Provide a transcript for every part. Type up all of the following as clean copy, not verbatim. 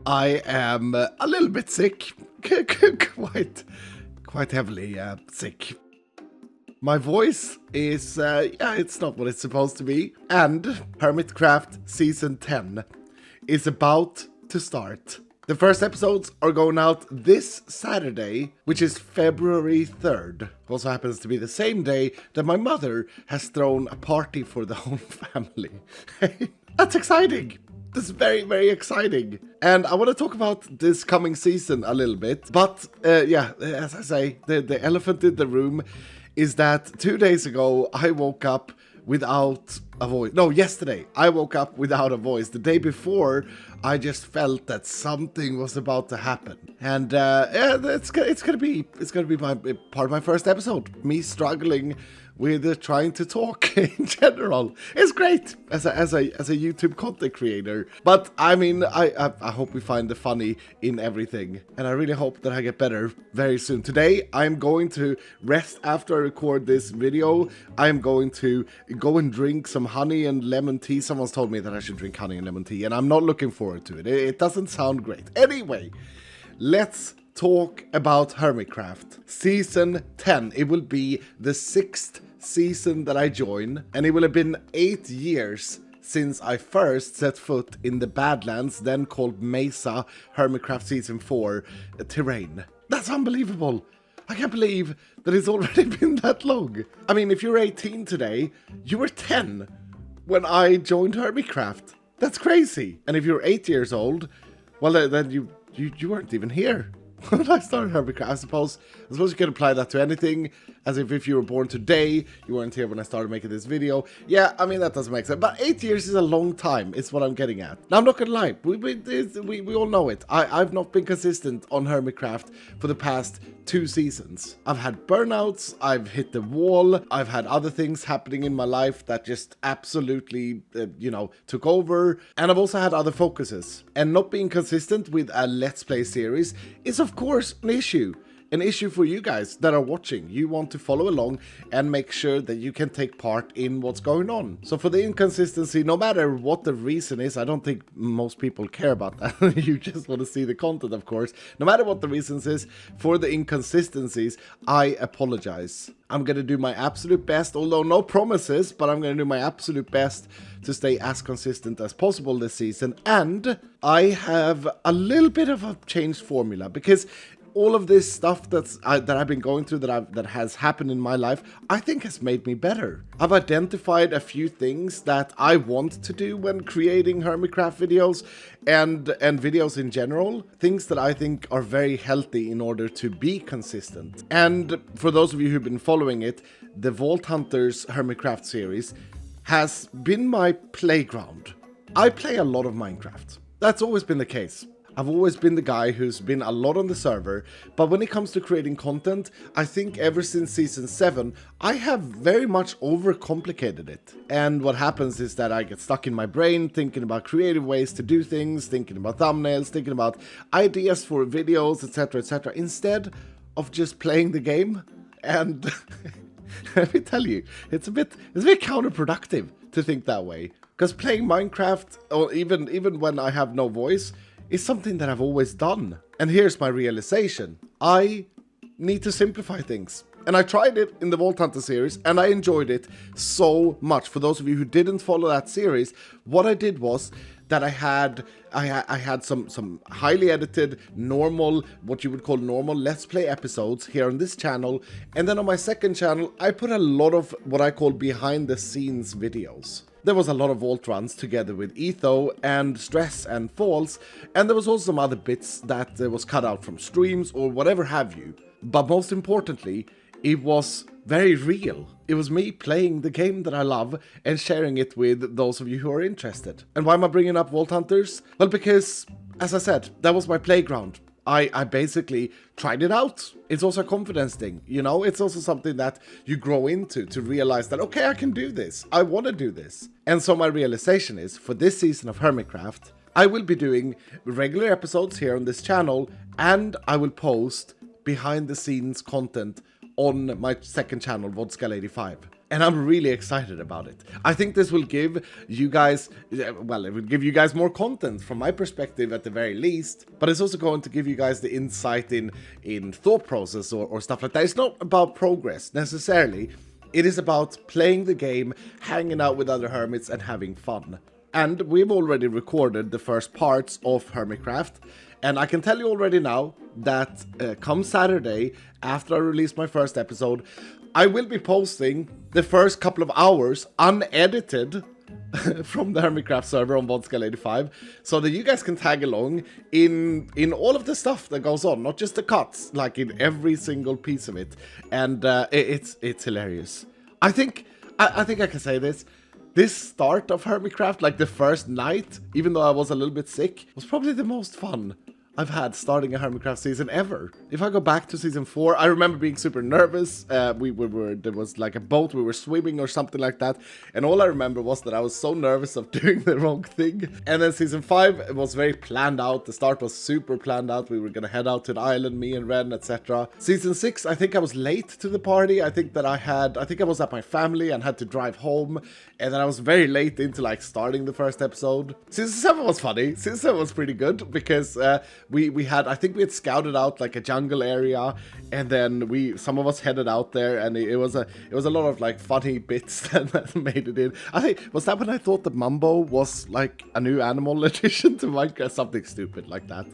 I am a little bit sick, quite heavily sick. My voice is, it's not what it's supposed to be. And Hermitcraft Season 10 is about to start. The first episodes are going out this Saturday, which is February 3rd. Also happens to be the same day that my mother has thrown a party for the whole family. That's exciting. This is very, very exciting. And I want to talk about this coming season a little bit. But as I say, the elephant in the room is that 2 days ago, I woke up without a voice. No, yesterday, I woke up without a voice. The day before, I just felt that something was about to happen. And it's gonna be my part of my first episode. Me struggling with trying to talk in general. It's great as a YouTube content creator. But I mean, I hope we find the funny in everything, and I really hope that I get better very soon. Today, I'm going to rest after I record this video. I'm going to go and drink some honey and lemon tea. Someone's told me that I should drink honey and lemon tea, and I'm not looking forward to it. It doesn't sound great. Anyway, let's talk about Hermitcraft Season 10. It will be the 6th season that I join, and it will have been 8 years since I first set foot in the Badlands, then called Mesa, Hermitcraft Season 4 terrain. That's unbelievable. I can't believe that it's already been that long. I mean, if you're 18 today, you were 10 when I joined Hermitcraft. That's crazy. And if you're 8 years old, well, then you weren't even here when I started Hermitcraft. I suppose you can apply that to anything, as if you were born today, you weren't here when I started making this video. Yeah, I mean, that doesn't make sense. But 8 years is a long time, is what I'm getting at. Now, I'm not gonna lie, we all know it. I've not been consistent on Hermitcraft for the past 2 seasons. I've had burnouts, I've hit the wall, I've had other things happening in my life that just absolutely, took over. And I've also had other focuses. And not being consistent with a Let's Play series is, of course, an issue. An issue for you guys that are watching. You want to follow along and make sure that you can take part in what's going on. So for the inconsistency, no matter what the reason is, I don't think most people care about that. You just want to see the content, of course. No matter what the reasons is, for the inconsistencies, I apologize. I'm going to do my absolute best, although no promises, but I'm going to do my absolute best to stay as consistent as possible this season. And I have a little bit of a changed formula, because all of this stuff that I've been going through, that has happened in my life, I think has made me better. I've identified a few things that I want to do when creating Hermitcraft videos and videos in general. Things that I think are very healthy in order to be consistent. And for those of you who've been following it, the Vault Hunters Hermitcraft series has been my playground. I play a lot of Minecraft. That's always been the case. I've always been the guy who's been a lot on the server, but when it comes to creating content, I think ever since Season 7, I have very much overcomplicated it. And what happens is that I get stuck in my brain thinking about creative ways to do things, thinking about thumbnails, thinking about ideas for videos, etc., instead of just playing the game. And let me tell you, it's a bit counterproductive to think that way. Because playing Minecraft, or even when I have no voice, is something that I've always done. And here's my realization. I need to simplify things. And I tried it in the Vault Hunter series, and I enjoyed it so much. For those of you who didn't follow that series, what I did was that I had some highly edited, normal, what you would call normal Let's Play episodes here on this channel. And then on my second channel, I put a lot of what I call behind the scenes videos. There was a lot of vault runs together with Etho and Stress and Falls, and there was also some other bits that was cut out from streams or whatever have you. But most importantly, it was very real. It was me playing the game that I love and sharing it with those of you who are interested. And why am I bringing up Vault Hunters? Well, because, as I said, that was my playground. I basically tried it out. It's also a confidence thing, It's also something that you grow into, to realize that, okay, I can do this. I want to do this. And so my realization is, for this season of Hermitcraft, I will be doing regular episodes here on this channel, and I will post behind the scenes content on my second channel, Vodskal85. And I'm really excited about it. I think this will give you guys, well, it will give you guys more content from my perspective at the very least, but it's also going to give you guys the insight in thought process or stuff like that. It's not about progress necessarily. It is about playing the game, hanging out with other hermits and having fun. And we've already recorded the first parts of Hermitcraft, and I can tell you already now that come Saturday, after I release my first episode, I will be posting the first couple of hours unedited from the Hermitcraft server on Vodska 85, so that you guys can tag along in all of the stuff that goes on, not just the cuts, like in every single piece of it. And it's hilarious. I think I can say this. This start of Hermitcraft, like the first night, even though I was a little bit sick, was probably the most fun I've had starting a Hermitcraft season ever. If I go back to season 4, I remember being super nervous. There was like a boat, we were swimming or something like that, and all I remember was that I was so nervous of doing the wrong thing. And then season 5 was very planned out. The start was super planned out. We were gonna head out to an island, me and Ren, etc. Season 6, I think I was late to the party. I think I was at my family and had to drive home, and then I was very late into like starting the first episode. Season 7 was funny. Season 7 was pretty good because we had, I think we had scouted out like a jungle area, and then some of us headed out there, and it was a lot of like funny bits that made it in. I think, was that when I thought that Mumbo was like a new animal addition to Minecraft, something stupid like that.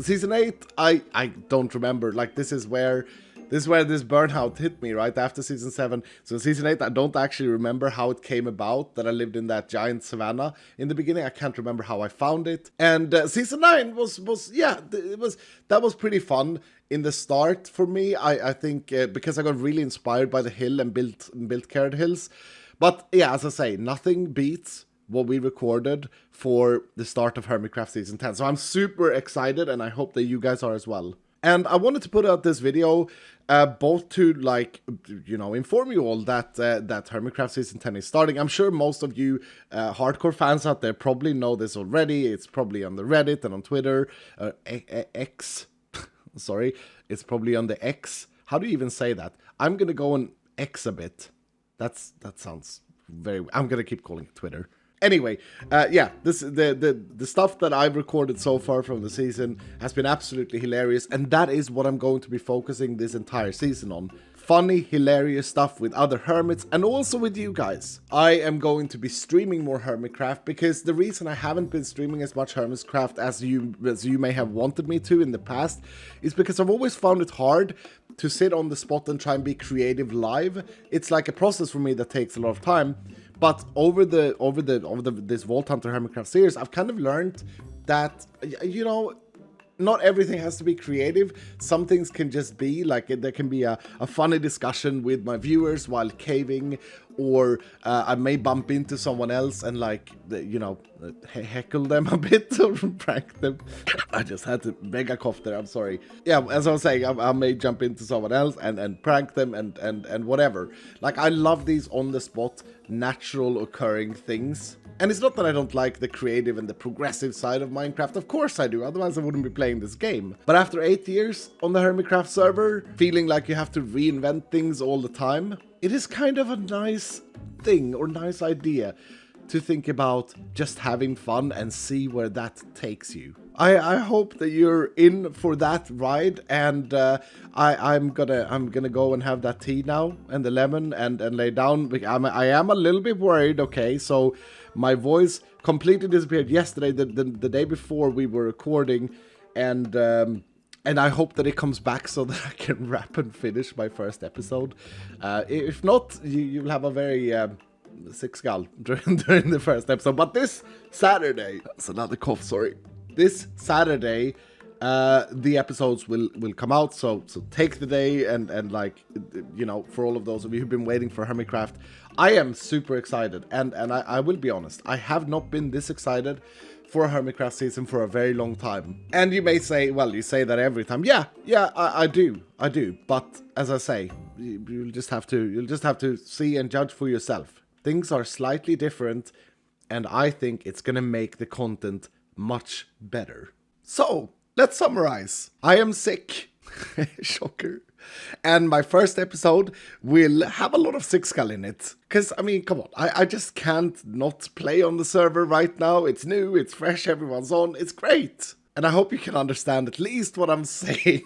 Season 8, I don't remember. Like this is where this burnout hit me right after season 7. So season 8, I don't actually remember how it came about that I lived in that giant savannah in the beginning. I can't remember how I found it. And season 9 that was pretty fun in the start for me. I think because I got really inspired by the hill and built Carrot Hills. But yeah, as I say, nothing beats what we recorded for the start of Hermitcraft season 10. So I'm super excited, and I hope that you guys are as well. And I wanted to put out this video both to, like, you know, inform you all that that Hermitcraft Season 10 is starting. I'm sure most of you hardcore fans out there probably know this already. It's probably on the Reddit and on Twitter. X. Sorry. It's probably on the X. How do you even say that? I'm going to go on X a bit. That sounds very... I'm going to keep calling it Twitter. Anyway, yeah, the stuff that I've recorded so far from the season has been absolutely hilarious, and that is what I'm going to be focusing this entire season on. Funny, hilarious stuff with other hermits, and also with you guys. I am going to be streaming more Hermitcraft, because the reason I haven't been streaming as much Hermitcraft as you may have wanted me to in the past is because I've always found it hard to sit on the spot and try and be creative live. It's like a process for me that takes a lot of time. But over this Vault Hunter Hermitcraft series, I've kind of learned that, you know, not everything has to be creative. Some things can just be like, there can be a funny discussion with my viewers while caving, or I may bump into someone else and, like, you know, heckle them a bit or prank them. I just had to mega cough there, I'm sorry. Yeah, as I was saying, I may jump into someone else and prank them and whatever. Like, I love these on the spot, natural occurring things. And it's not that I don't like the creative and the progressive side of Minecraft. Of course I do, otherwise I wouldn't be playing this game. But after 8 years on the Hermitcraft server, feeling like you have to reinvent things all the time, it is kind of a nice thing or nice idea to think about just having fun and see where that takes you. I hope that you're in for that ride, and I'm gonna go and have that tea now and the lemon and lay down. I am a little bit worried. Okay, so my voice completely disappeared yesterday, the day before we were recording, and I hope that it comes back so that I can wrap and finish my first episode. If not, you'll have a very sick skull during the first episode. But this Saturday, that's another cough, sorry. This Saturday, the episodes will come out, so take the day and like, you know, for all of those of you who've been waiting for Hermitcraft, I am super excited, and I will be honest, I have not been this excited for a Hermitcraft season for a very long time. And you may say, well, you say that every time. Yeah, I do. But as I say, you'll just have to see and judge for yourself. Things are slightly different, and I think it's gonna make the content much better. So, let's summarize. I am sick. Shocker. And my first episode will have a lot of Six Skull in it. Because, I mean, come on, I just can't not play on the server right now. It's new, it's fresh, everyone's on, it's great. And I hope you can understand at least what I'm saying.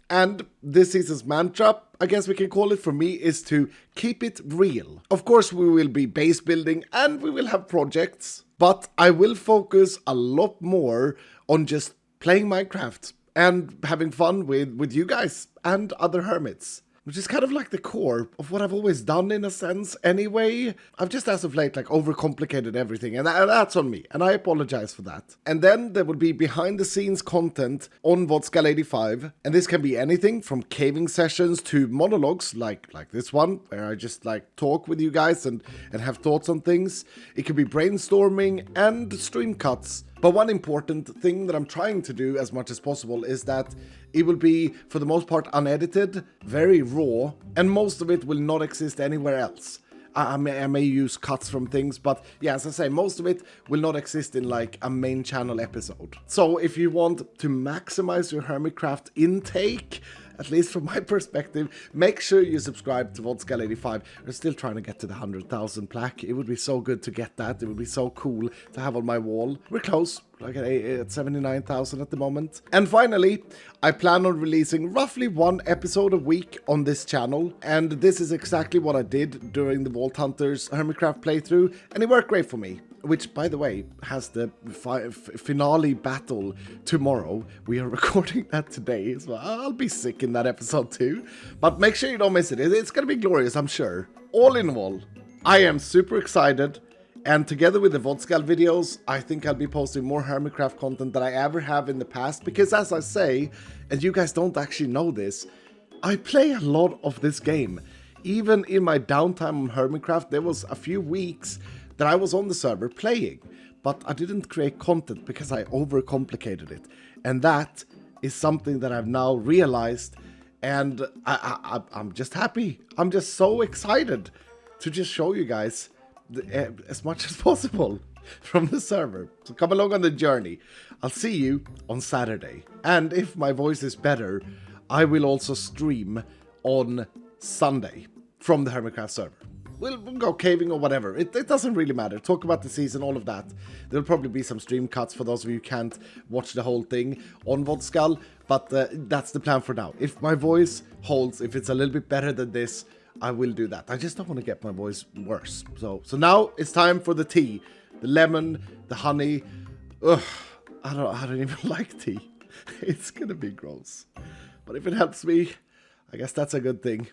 And this season's mantra, I guess we can call it for me, is to keep it real. Of course, we will be base building and we will have projects, but I will focus a lot more on just playing Minecraft and having fun with you guys and other hermits. Which is kind of like the core of what I've always done in a sense anyway. I've just as of late like overcomplicated everything, and that's on me, and I apologize for that. And then there will be behind the scenes content on Vodskal85, and this can be anything from caving sessions to monologues like this one, where I just like talk with you guys and have thoughts on things. It could be brainstorming and stream cuts. But one important thing that I'm trying to do as much as possible is that it will be, for the most part, unedited, very raw, and most of it will not exist anywhere else. I may use cuts from things, but yeah, as I say, most of it will not exist in like a main channel episode. So if you want to maximize your Hermitcraft intake, at least from my perspective, make sure you subscribe to Vodskal85. We're still trying to get to the 100,000 plaque. It would be so good to get that. It would be so cool to have on my wall. We're close, like at 79,000 at the moment. And finally, I plan on releasing roughly one episode a week on this channel. And this is exactly what I did during the Vault Hunters Hermitcraft playthrough, and it worked great for me. Which, by the way, has the finale battle tomorrow. We are recording that today, so I'll be sick in that episode too. But make sure you don't miss it. It's going to be glorious, I'm sure. All in all, I am super excited. And together with the Vodskal videos, I think I'll be posting more Hermitcraft content than I ever have in the past. Because as I say, and you guys don't actually know this, I play a lot of this game. Even in my downtime on Hermitcraft, there was a few weeks that I was on the server playing, but I didn't create content because I overcomplicated it. And that is something that I've now realized, and I'm just happy. I'm just so excited to just show you guys as much as possible from the server. So come along on the journey. I'll see you on Saturday. And if my voice is better, I will also stream on Sunday from the Hermitcraft server. We'll go caving or whatever. It doesn't really matter. Talk about the season, all of that. There'll probably be some stream cuts for those of you who can't watch the whole thing on Vodskal, but that's the plan for now. If my voice holds, if it's a little bit better than this, I will do that. I just don't want to get my voice worse. So now it's time for the tea. The lemon, the honey. Ugh, I don't even like tea. It's gonna be gross. But if it helps me, I guess that's a good thing.